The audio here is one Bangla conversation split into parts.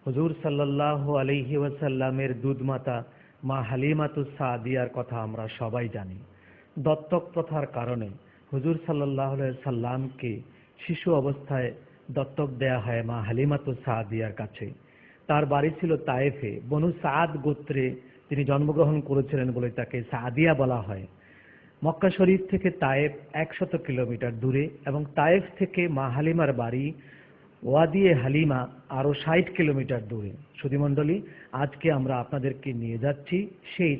হুজুর সাল্লাল্লাহু আলাইহি ওয়াসাল্লামের দুধমাতা মা হালিমাতুস সাদিয়ার কথা আমরা সবাই জানি। দত্তক প্রথার কারণে হুজুর সাল্লাল্লাহু আলাইহি সাল্লামকে শিশু অবস্থায় দত্তক দেয়া হয় মা হালিমাতুস সাদিয়ার কাছে। তার বাড়ি ছিল তায়েফে। বনু সাদ গোত্রে তিনি জন্মগ্রহণ করেছিলেন বলে তাকে সাদিয়া বলা হয়। মক্কা শরীফ থেকে তায়েফ 100 কিলোমিটার দূরে এবং তায়েফ থেকে মা হালিমার বাড়ি ওয়াদিয়ে হালিমা আরো 60 কিলোমিটার দূরে। সুধীমণ্ডলী, আজকে আমরা আপনাদেরকে নিয়ে যাচ্ছি সেই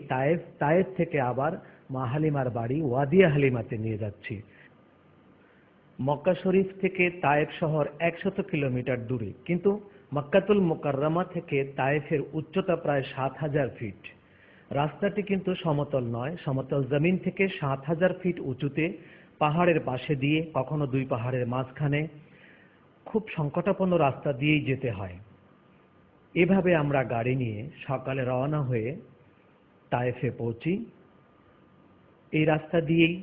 তায়েফ থেকে আবার মা হালিমার বাড়ি ওয়াদিয়ে হালিমাতে নিয়ে যাচ্ছি। মক্কা শরীফ থেকে তায়েফ শহর 100 কিলোমিটার দূরে, কিন্তু মক্কাতুল মুকাররমা থেকে তায়েফের উচ্চতা প্রায় 7000 ফিট। রাস্তাটি কিন্তু সমতল নয়, সমতল জমিন থেকে 7000 ফিট উঁচুতে পাহাড়ের পাশে দিয়ে, কখনো দুই পাহাড়ের মাঝখানে, খুব সংকটাপন্ন রাস্তা দিয়েই যেতে হয়। এভাবে আমরা গাড়ি নিয়ে সকালে রওনা হয়ে তায়েফে পৌঁছি। এই রাস্তা দিয়েই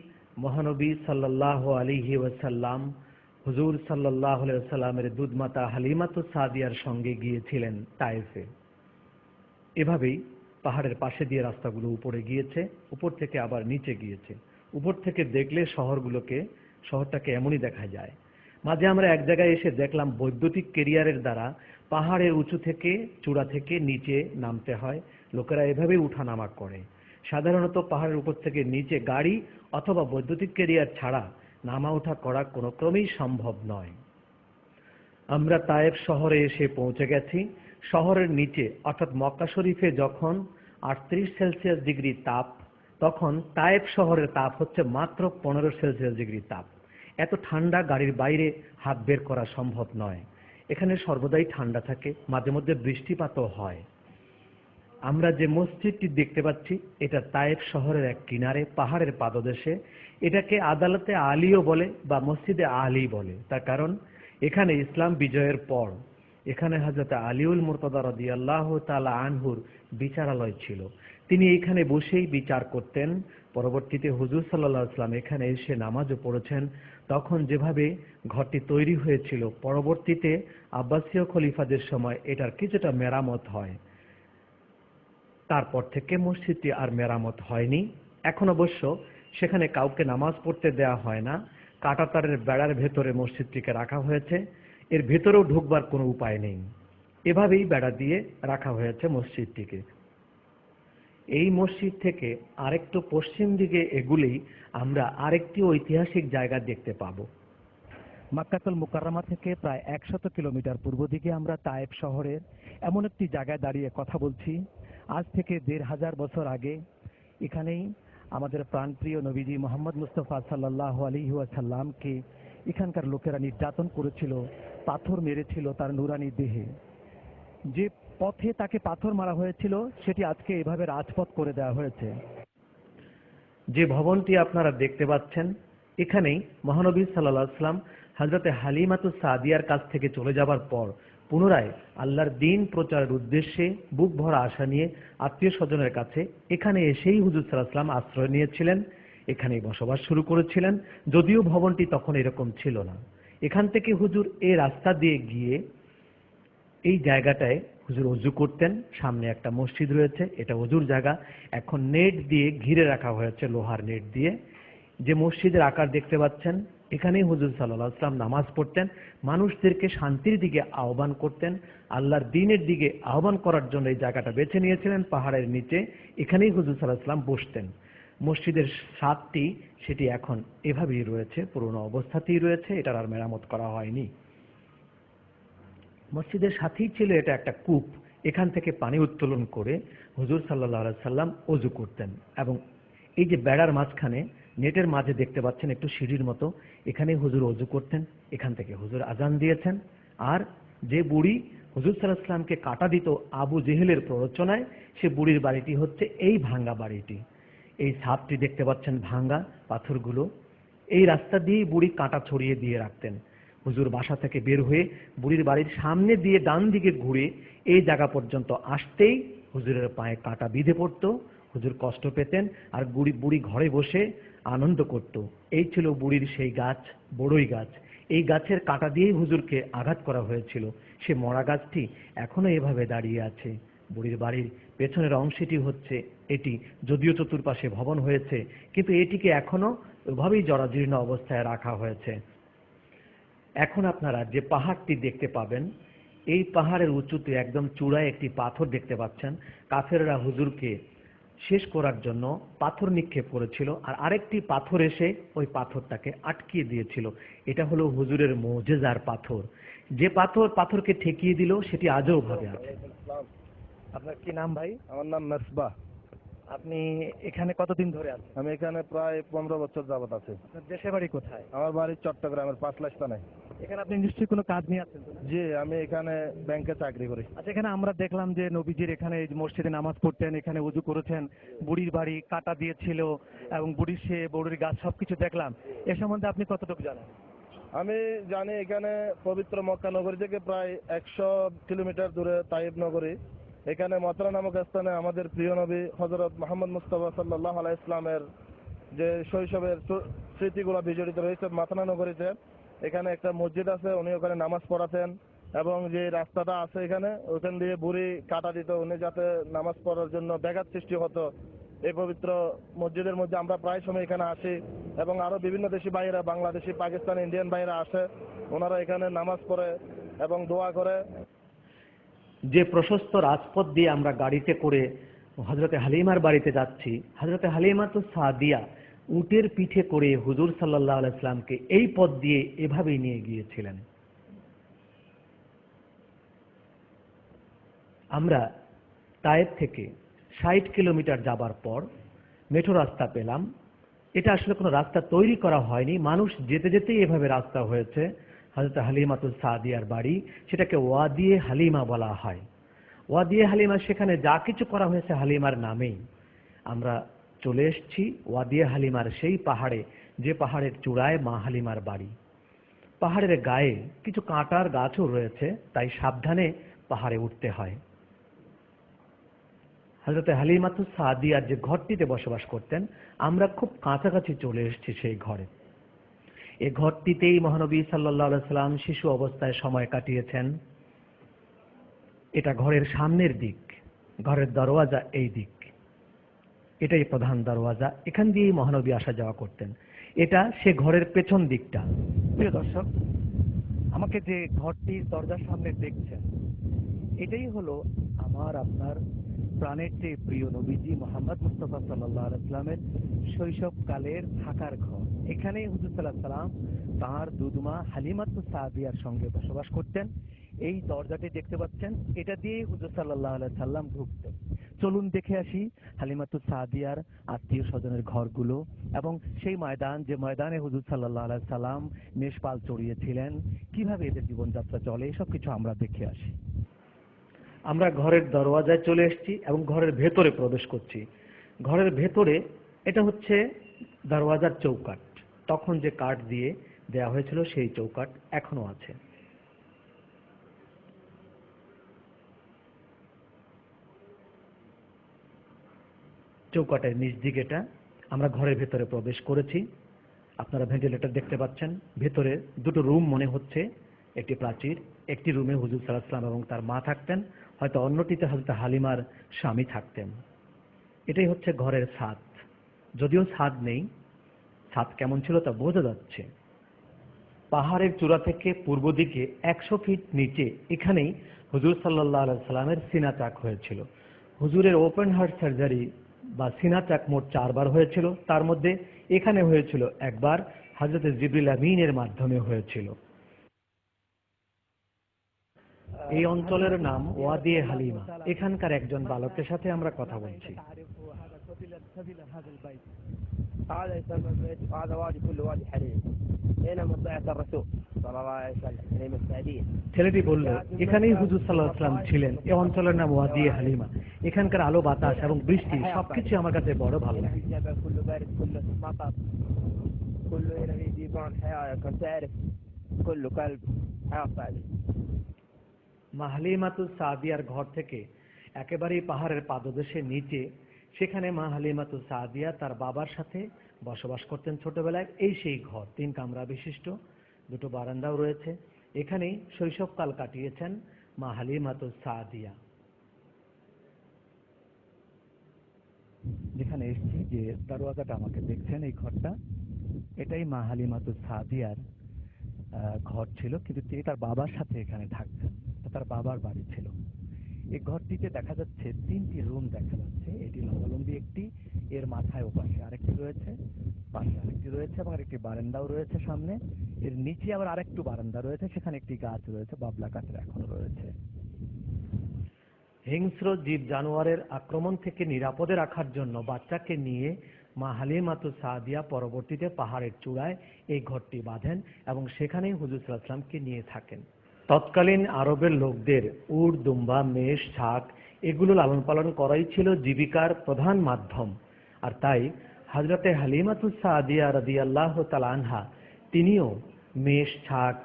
মহানবী সাল্লাল্লাহু আলাইহি ওয়াসাল্লাম হুজুর সাল্লাল্লাহু আলাইহি ওয়াসাল্লামের দুধমাতা হালিমাতুস সাদিয়ার সঙ্গে গিয়েছিলেন তায়েফে। এভাবেই পাহাড়ের পাশে দিয়ে রাস্তাগুলো উপরে গিয়েছে, উপর থেকে আবার নিচে গিয়েছে। উপর থেকে দেখলে শহরটাকে এমনই দেখা যায়। মাঝে আমরা এক জায়গায় এসে দেখলাম বৈদ্যুতিক ক্যারিয়ারের দ্বারা পাহাড়ের উঁচু থেকে, চূড়া থেকে নিচে নামতে হয়। লোকেরা এভাবেই উঠানামা করে। সাধারণত পাহাড়ের উপর থেকে নিচে গাড়ি অথবা বৈদ্যুতিক ক্যারিয়ার ছাড়া নামা ওঠা করা কোনো ক্রমেই সম্ভব নয়। আমরা তায়েফ শহরে এসে পৌঁছে গেছি। শহরের নিচে অর্থাৎ মক্কা শরীফে যখন 38 সেলসিয়াস ডিগ্রি তাপ, তখন তায়েফ শহরের তাপ হচ্ছে মাত্র 15 সেলসিয়াস ডিগ্রি তাপ। এত ঠান্ডা গাড়ির বাইরে হাত বের করা সম্ভব নয়। এখানে সর্বদাই ঠান্ডা থাকে, মাঝে মধ্যে বৃষ্টিপাতও হয়। আমরা যে মসজিদটি দেখতে পাচ্ছি এটা তায়েফ শহরের এক কিনারে পাহাড়ের পাদদেশে। এটাকে আদালতে আলীও বলে বা মসজিদে আলী বলে। তার কারণ এখানে ইসলাম বিজয়ের পর এখানে হযরত আলীউল মুরতাদা রাদিয়াল্লাহু তাআলা আনহুর বিচারালয় ছিল। তিনি এখানে বসেই বিচার করতেন। পরবর্তীতে হুজুর সাল্লাল্লাহু আলাইহি ওয়াসাল্লাম এখানে এসে নামাজও পড়েছেন। তখন যেভাবে ঘরটি তৈরি হয়েছিল, পরবর্তীতে আব্বাসীয় খলিফাদের সময় এটার কিছুটা মেরামত হয়। তারপর থেকে মসজিদটি আর মেরামত হয়নি। এখন অবশ্য সেখানে কাউকে নামাজ পড়তে দেয়া হয় না। কাঁটাতারের বেড়ার ভেতরে মসজিদটিকে রাখা হয়েছে। এর ভেতরেও ঢুকবার কোনো উপায় নেই। এভাবেই বেড়া দিয়ে রাখা হয়েছে মসজিদটিকে। এই মসজিদ থেকে আরেকটু পশ্চিম দিকে এগুলেই আমরা আরেকটি ঐতিহাসিক জায়গা দেখতে পাবো। মক্কাতুল মুকাররমা থেকে প্রায় 100 কিলোমিটার পূর্ব দিকে আমরা তায়েফ শহরের এমন একটি জায়গায় দাঁড়িয়ে কথা বলছি। আজ থেকে 1500 বছর আগে এখানেই আমাদের প্রাণপ্রিয় নবীজি মোহাম্মদ মুস্তাফা সাল্লাল্লাহু আলাইহি ওয়াসাল্লামকে এখানকার লোকেরা নির্যাতন করেছিল, পাথর মেরেছিল তার নুরানি দেহে। যে পথে তাকে পাথর মারা হয়েছিল সেটি আজকে এভাবে রাজপথ করে দেওয়া হয়েছে। যে ভবনটি আপনারা দেখতে পাচ্ছেন, এখানেই মহানবী সাল্লাল্লাহু আলাইহি ওয়াসাল্লাম হযরতে হালিমাতুস সাদিয়ার কাছ থেকে চলে যাবার পর পুনরায় আল্লাহর দ্বীন প্রচারের উদ্দেশ্যে বুক ভরা আশা নিয়ে আত্মীয় স্বজনের কাছে এখানে এসেই হুজুর সাল্লাল্লাহু আলাইহি ওয়াসাল্লাম আশ্রয় নিয়েছিলেন। এখানেই বসবাস শুরু করেছিলেন, যদিও ভবনটি তখন এরকম ছিল না। এখান থেকে হুজুর এই রাস্তা দিয়ে গিয়ে এই জায়গাটায় হুজুর ওযু করতেন। সামনে একটা মসজিদ রয়েছে, এটা ওযুর জায়গা। এখন নেট দিয়ে ঘিরে রাখা হয়েছে, লোহার নেট দিয়ে। যে মসজিদের আকার দেখতে পাচ্ছেন, এখানেই হুজুর সাল্লাল্লাহু আলাইহি ওয়াসাল্লাম নামাজ পড়তেন, মানুষদেরকে শান্তির দিকে আহ্বান করতেন, আল্লাহর দ্বীনের দিকে আহ্বান করার জন্য এই জায়গাটা বেছে নিয়েছিলেন পাহাড়ের নিচে। এখানেই হুজুর সাল্লাল্লাহু আলাইহি ওয়াসাল্লাম বসতেন। মসজিদের ছাদটি সেটি এখন এভাবেই রয়েছে, পুরনো অবস্থাতেই রয়েছে, এটার আর মেরামত করা হয়নি। মসজিদের সাথেই ছিল এটা একটা কূপ। এখান থেকে পানি উত্তোলন করে হুজুর সাল্লাল্লাহু আলাইহি সাল্লাম ওযু করতেন। এবং এই যে বেড়ার মাঝখানে নেটের মাঝে দেখতে পাচ্ছেন একটু সিঁড়ির মতো, এখানে হুজুর ওযু করতেন। এখান থেকে হুজুর আজান দিয়েছেন। আর যে বুড়ি হুজুর সাল্লাল্লাহু আলাইহি সাল্লামকে কাটা দিত আবু জেহেলের প্ররোচনায়, সে বুড়ির বাড়িটি হচ্ছে এই ভাঙ্গা বাড়িটি। এই ছাদটি দেখতে পাচ্ছেন ভাঙ্গা, পাথরগুলো। এই রাস্তা দিয়েই বুড়ি কাঁটা ছড়িয়ে দিয়ে রাখতেন। হুজুর বাসা থেকে বের হয়ে বুড়ির বাড়ির সামনে দিয়ে ডান দিকে ঘুরে এই জায়গা পর্যন্ত আসতেই হুজুরের পায়ে কাঁটা বিঁধে পড়তো। হুজুর কষ্ট পেতেন আর বুড়ি ঘরে বসে আনন্দ করত। এই ছিল বুড়ির সেই গাছ, বড়ই গাছ। এই গাছের কাঁটা দিয়েই হুজুরকে আঘাত করা হয়েছিল। সে মরা গাছটি এখনো এভাবে দাঁড়িয়ে আছে। বুড়ির বাড়ির পেছনের অংশটি হচ্ছে এটি, যদিও চতুর্পাশে ভবন হয়েছে, কিন্তু এটিকে এখনো ওভাবেই জরাজীর্ণ অবস্থায় রাখা হয়েছে। এখন আপনারা যে পাহাড়টি দেখতে পাবেন, এই পাহাড়ের উঁচুতে একদম চূড়ায় একটি পাথর দেখতে পাচ্ছেন। কাফেররা হুজুরকে শেষ করার জন্য পাথর নিক্ষেপ করেছিল, আর আরেকটি পাথর এসে ওই পাথরটাকে আটকিয়ে দিয়েছিল। এটা হলো হুজুরের মুজিজার পাথর। যে পাথরকে ঠেকিয়ে দিল সেটি আজও ভাবে আছে। আপনার কি নাম ভাই? আমার নাম মেসবাহ। আপনি এখানে কতদিন ধরে আছেন? আমি এখানে প্রায় 15 বছর যাবত আছি। আপনার দেশের বাড়ি কোথায়? আমার বাড়ি চট্টগ্রামের পাঁচলাইস্থানায়। এখানে আপনি নিশ্চয়ই কোনো কাজ নিয়ে আছেন তো না? জি, আমি এখানে ব্যাংকে চাকরি করি। আচ্ছা, এখানে আমরা দেখলাম যে নবীজির এখানে এই মসজিদে নামাজ পড়তেন, এখানে উজু করেছেন, বুড়ির বাড়ি কাটা দিয়েছিল এবং বুড়ির গাছ সবকিছু দেখলাম। এ সম্বন্ধে আপনি কতটুকু জানেন? আমি জানি এখানে পবিত্র মক্কা নগরী থেকে প্রায় 100 কিলোমিটার দূরে তাইব নগরী। এখানে মথুরা নামক স্থানে আমাদের প্রিয় নবী হযরত মুহাম্মদ মুস্তাফা সাল্লাল্লাহু আলাইহি ইসলামের যে শৈশবের স্মৃতিগুলো বিজড়িত রয়েছে মথুরা নগরীতে। এখানে একটা মসজিদ আছে, উনি ওখানে নামাজ পড়াতেন, এবং যে রাস্তাটা আছে এখানে ওখান দিয়ে বুড়ি কাটা দিত, উনি যাতে নামাজ পড়ার জন্য ব্যাঘাত সৃষ্টি হতো। এই পবিত্র মসজিদের মধ্যে আমরা প্রায় সময় এখানে আসি, এবং আরো বিভিন্ন দেশি ভাইয়েরা, বাংলাদেশি, পাকিস্তানি, ইন্ডিয়ান ভাইয়েরা আসে, ওনারা এখানে নামাজ পড়ে এবং দোয়া করে। যে প্রশস্ত রাজপথ দিয়ে আমরা গাড়িতে করে হযরতে হালিমার বাড়িতে যাচ্ছি, হযরতে হালিমাতুস সাদিয়া উটের পিঠে করে হুজুর সাল্লাল্লাহু আলাইহি সাল্লামকে এই পথ দিয়ে এভাবেই নিয়ে গিয়েছিলেন। আমরা তায়েব থেকে 60 কিলোমিটার যাবার পর মেঠো রাস্তা পেলাম। এটা আসলে কোনো রাস্তা তৈরি করা হয়নি, মানুষ যেতে যেতেই এভাবে রাস্তা হয়েছে। হযরত হালিমাতুস সাদিয়ার বাড়ি, সেটাকে ওয়াদিয়ে হালিমা বলা হয়। ওয়াদিয়ে হালিমা, সেখানে যা কিছু করা হয়েছে হালিমার নামেই। আমরা চলে এসেছি ওয়াদিয়ে হালিমার সেই পাহাড়ে, যে পাহাড়ের চূড়ায় মা হালিমার বাড়ি। পাহাড়ের গায়ে কিছু কাঁটার গাছও রয়েছে, তাই সাবধানে পাহাড়ে উঠতে হয়। হযরতে হালিমাতুস সাদিয়ার যে ঘরটিতে বসবাস করতেন, আমরা খুব কাছাকাছি চলে এসেছি সেই ঘরে। এই ঘরটিতেই মহানবী সাল্লাল্লাহু আলাইহি সাল্লাম শিশু অবস্থায় সময় কাটিয়েছেন। এটা ঘরের সামনের দিক, ঘরের দরওয়াজা এই দিক, এটাই প্রধান দরওয়াজা, এখান দিয়েই মহানবী আসা যাওয়া করতেন। এটা সে ঘরের পেছন দিকটা। প্রিয় দর্শক, আমাকে যে ঘরটির দরজার সামনে দেখছেন, এটাই হলো আমার আপনার প্রাণের চেয়ে প্রিয় নবীজি মুহাম্মদ মুস্তাফা সাল্লাল্লাহু আলাইহি সাল্লামের শৈশবকালের থাকার ঘর। এখানেই হুজুর সাল্লাল্লাহু আলাইহি সাল্লাম তাঁর দুধমা হালিমাতুস সাদিয়ার সঙ্গে বসবাস করতেন। এই দরজাটি দেখতে পাচ্ছেন, এটা দিয়ে হুজুর সাল্লাল্লাহু আলাইহি সাল্লাম ঢুকতেন। চলুন দেখে আসি হালিমাতুস সাদিয়ার আত্মীয় স্বজনের ঘরগুলো, এবং সেই ময়দান, যে ময়দানে হুজুর সাল্লাল্লাহু আলাইহি সাল্লাম মেষপাল চড়িয়েছিলেন, কিভাবে এদের জীবনযাত্রা চলে, এসব কিছু আমরা দেখে আসি। আমরা ঘরের দরওয়াজায় চলে এসেছি এবং ঘরের ভেতরে প্রবেশ করছি। ঘরের ভেতরে এটা হচ্ছে দরওয়াজার চৌকাঠ। তখন যে কাঠ দিয়ে দেয়া হয়েছিল সেই চৌকাঠ এখনো আছে। চৌকাঠের নিচ দিকে এটা। আমরা ঘরের ভেতরে প্রবেশ করেছি। আপনারা ভেন্টিলেটর দেখতে পাচ্ছেন। ভেতরে দুটো রুম মনে হচ্ছে, একটি প্রাচীর। একটি রুমে হুজুর সাল্লাল্লাহু আলাইহি সাল্লাম এবং তার মা থাকতেন, হয়তো অন্যটিতে হযরত হালিমার স্বামী থাকতেন। এটাই হচ্ছে ঘরের ছাদ। যদিও ছাদ নেই, ছাদ কেমন ছিল তা বোঝা যাচ্ছে। পাহাড়ের চূড়া থেকে পূর্ব দিকে 100 ফিট নিচে এখানেই হুজুর সাল্লাল্লাহু আলাইহি সাল্লামের সিনা চাক হয়েছিল। হুজুরের ওপেন হার্ট সার্জারি বা সিনা চাক মোট 4 বার হয়েছিল। তার মধ্যে এখানে হয়েছিল একবার, হযরত জিবরিল আমিনের মাধ্যমে হয়েছিল। এই অঞ্চলের নাম ওয়াদিয়ে হালিমা। এখানকার একজন বালকের সাথে আমরা কথা বলছি। هذا يسمى البيت، وهذا وادي كله وادي حليم. هنا مضيعة الرسول صلى الله عليه وسلم، حليم السعدية. ছেলেটি বলল, এখানেই হুজুর সাল্লাল্লাহু আলাইহি ওয়াসাল্লাম ছিলেন। এই অঞ্চলের নাম ওয়াদিয়ে হালিমা। এখানকার আলো বাতাস এবং বৃষ্টি সবকিছু আমার কাছে বড় ভালো লাগে। كله بارد، كله مطر، كله هنا في ديوان حياة، كنت تعرف كله كلب حياة صعبة. মা হালিমাতুস সাদিয়ার ঘর থেকে একেবারেই পাহাড়ের পাদদেশে নিচে, সেখানে মা হালিমাতুস সাদিয়া তার বাবার সাথে বসবাস করতেন ছোটবেলায়। এই সেই ঘর, 3 কামরা বিশিষ্ট। দুটো বারান্দাও রয়েছে। এখানেই শৈশবকাল কাটিয়েছেন মা হালিমাতুস সাদিয়া। যেখানে এসেছি, যে দরওয়াজাটা আমাকে দেখছেন, এই ঘরটা, এটাই মা হালিমাতুস সাদিয়ার ঘর ছিল, কিন্তু তিনি তার বাবার সাথে এখানে থাকতেন। তার বাবার বাড়ি ছিল। এই ঘরটিতে দেখা যাচ্ছে 3টি রুম দেখা যাচ্ছে। এটি লম্বালম্বি একটি, এর মাথায় ওপাশে আরেকটি রয়েছে, পাশে আরেকটি রয়েছে, এবং আরেকটি বারান্দাও রয়েছে সামনে। এর নিচে আবার আরেকটু বারান্দা রয়েছে, সেখানে একটি গাছ রয়েছে, বাবলা গাছের এখনো রয়েছে। হিংস্র জীব জানোয়ারের আক্রমণ থেকে নিরাপদে রাখার জন্য বাচ্চাকে নিয়ে মা হালিমাতুস সাদিয়া পরবর্তীতে পাহাড়ের চূড়ায় এই ঘরটি বাঁধেন এবং সেখানেই হুজুর সাল্লাল্লাহু আলাইহি ওয়াসাল্লামকে নিয়ে থাকেন। তৎকালীন আরবের লোকদের উট, দুম্বা, মেষ, ছাগ এগুলো লালন পালন করাই ছিল জীবিকার প্রধান মাধ্যম। আর তাই হযরতে হালিমাতুস সাদিয়া রাদিয়াল্লাহু তাআলা আনহা তিনিও মেষ, ছাগ,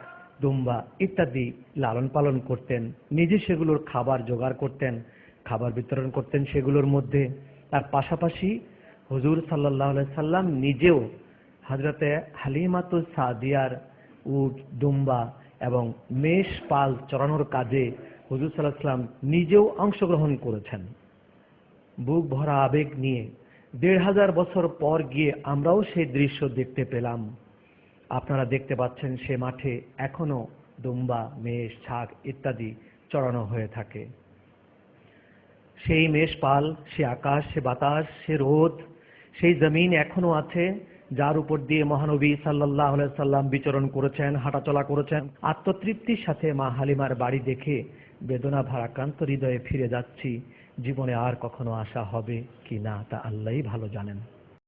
দুম্বা ইত্যাদি লালন পালন করতেন, নিজে সেগুলোর খাবার জোগাড় করতেন, খাবার বিতরণ করতেন সেগুলোর মধ্যে। তার পাশাপাশি হুজুর সাল্লাল্লাহু আলাইহি সাল্লাম নিজেও হযরতে হালিমাতুস সাদিয়ার উট, দুম্বা এবং মেষ পাল চড়ানোর কাজে হুজুর সাল্লাল্লাহু আলাইহি সাল্লাম নিজেও অংশগ্রহণ করেছেন। বুক ভরা আবেগ নিয়ে ১৫০০ বছর পর গিয়ে আমরাও সেই দৃশ্য দেখতে পেলাম। আপনারা দেখতে পাচ্ছেন সে মাঠে এখনো দুম্বা, মেষ, ছাগ ইত্যাদি চড়ানো হয়ে থাকে। সেই মেষ পাল, সে আকাশ, সে বাতাস, সে রোদ, সেই জমিন এখনো আছে যার উপর দিয়ে মহানবী সাল্লাল্লাহু আলাইহি সাল্লাম বিচরণ করেছেন, হাঁটাচলা করেছেন। আত্মতৃপ্তির সাথে মা হালিমার বাড়ি দেখে বেদনা ভারাক্রান্ত হৃদয়ে ফিরে যাচ্ছি। জীবনে আর কখনো আসা হবে কি না তা আল্লাহই ভালো জানেন।